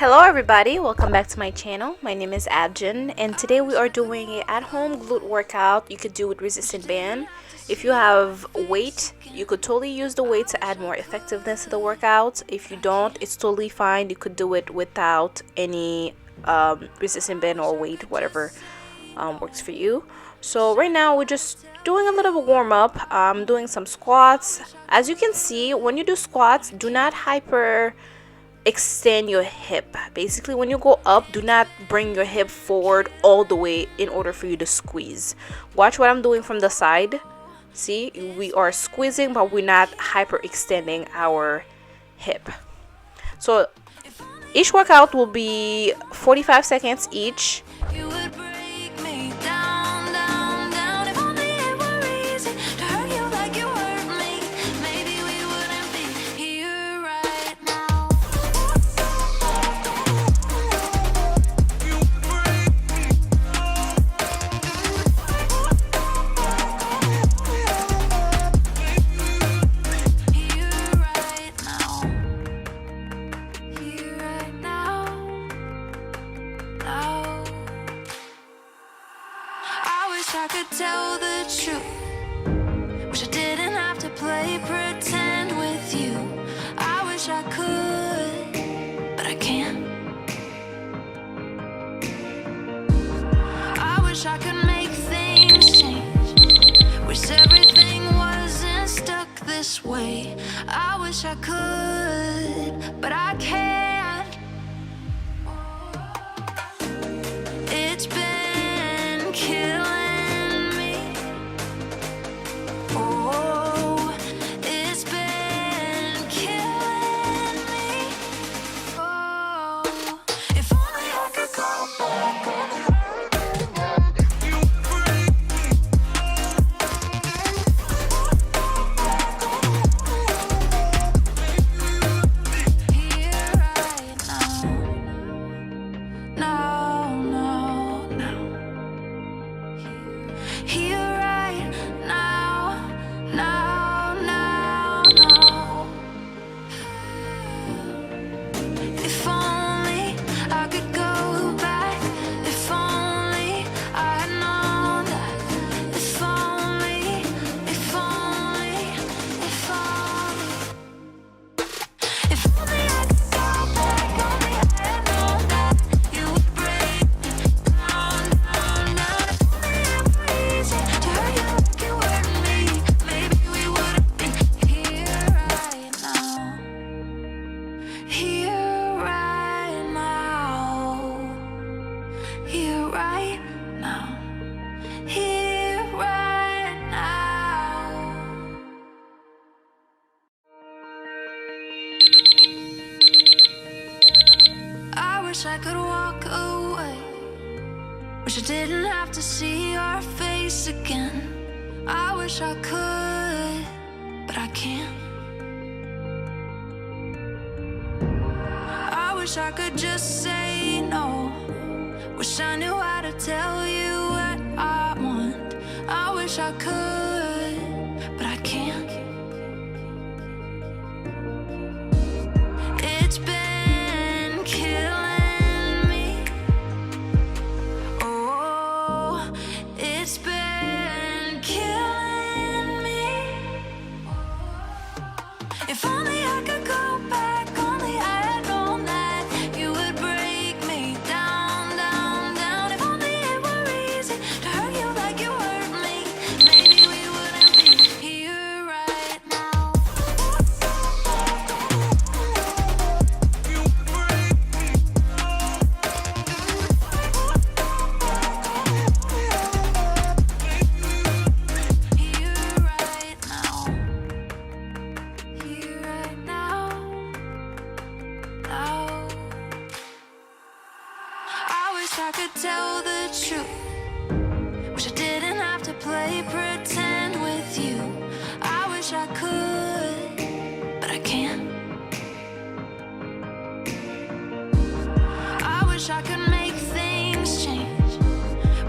Hello everybody, welcome back to my channel. My name is Abdjine and today we are doing a at-home glute workout you could do with resistant band. If you have weight, you could totally use the weight to add more effectiveness to the workout. If you don't, it's totally fine. You could do it without any resistant band or weight, whatever works for you. So right now we're just doing a little bit of a warm-up. I'm doing some squats. As you can see, when you do squats, do not hyper extend your hip. Basically, when you go up, do not bring your hip forward all the way in order for you to squeeze. Watch what I'm doing from the side. See, we are squeezing, but we're not hyper extending our hip. So each workout will be 45 seconds each. I could tell the truth. Wish I didn't have to play pretend with you. I wish I could, but I can't. I wish I could make things change. Wish everything wasn't stuck this way. I wish I could, but I can't. It's been killing. Wish I could walk away. Wish I didn't have to see your face again. I wish I could, but I can't. I wish I could just say no. Wish I knew how to tell you what I want. I wish I could, but I can't. It's been killing. If only I could go back, only I had known that you would break me down, down, down. If only it were easy to hurt you like you hurt me, maybe we wouldn't be here right now. I could tell the truth. Wish I didn't have to play pretend with you. I wish I could, but I can't. I wish I could make things change.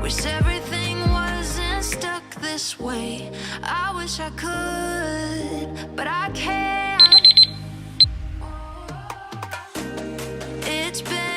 Wish everything wasn't stuck this way. I wish I could, but I can't. It's been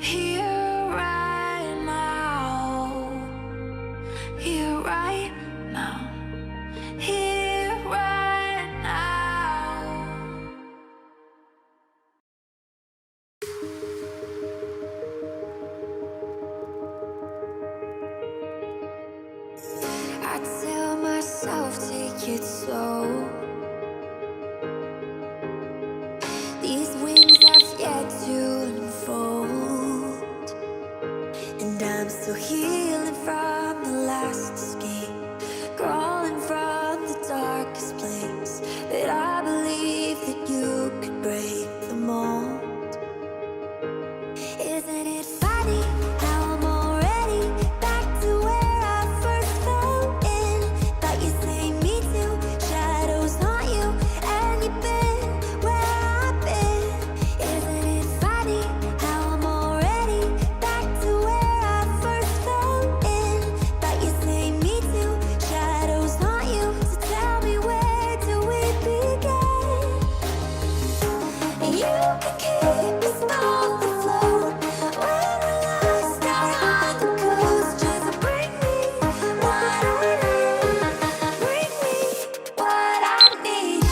Here right now. Here right now. Here right now. I tell myself, take it slow. These wings have yet to unfold, and I'm still healing from the last escape, crawling from the darkest place. But I believe that you could break the mold. Isn't it funny how I'm already back to where I first fell in? Thought you say me too, shadows haunt you, and you've been where I've been. Isn't it funny how I'm already back to where I first fell in? Thought you say me too, shadows haunt you, so tell me, where do we begin? You can keep us both afloat when we're lost out on the coast. Just bring me what I need. Bring me what I need.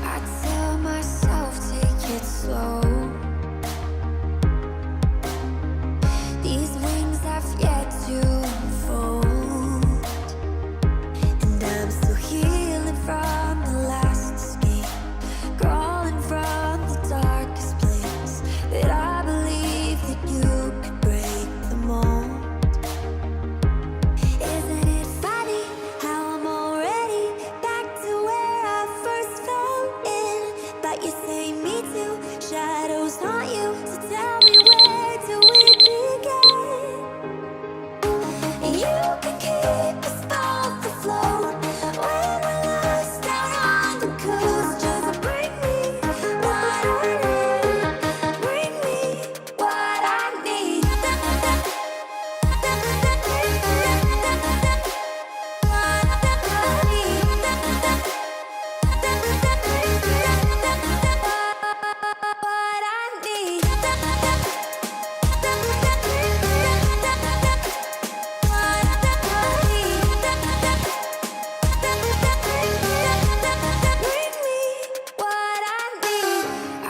I tell myself, take it slow. These wings have yet to unfold, and I'm still healing from the last escape, crawling from the darkest place. But I believe that you could break the mold. Isn't it funny how I'm already back to where I first fell in? Thought you say me too, shadows haunt you, so tell me, where do we begin? You can keep us both afloat when we're lost out on the coast. Just bring me what I need. Bring me what I need.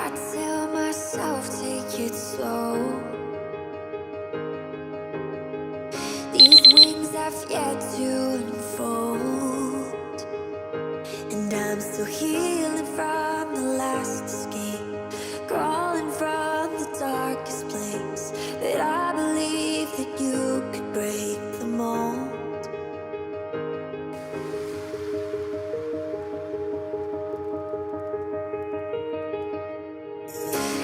I tell myself, take it slow. These wings have yet to unfold, and I'm still healing from the last escape, crawling from the darkest place. But I believe that you could break the mold.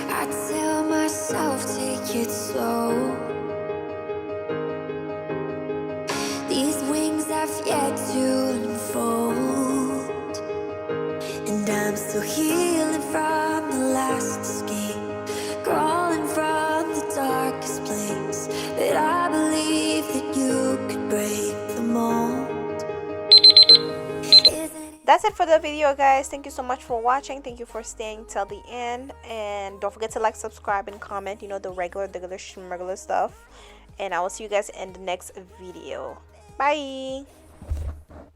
I tell myself, take it slow. These wings have yet to unfold, and I'm still healing from the last escape, crawling from the darkest place. But I believe that you could break the mold. That's it for the video, guys. Thank you so much for watching. Thank you for staying till the end, and don't forget to like, subscribe, and comment, you know, the regular schmegular stuff. And I will see you guys in the next video. Bye.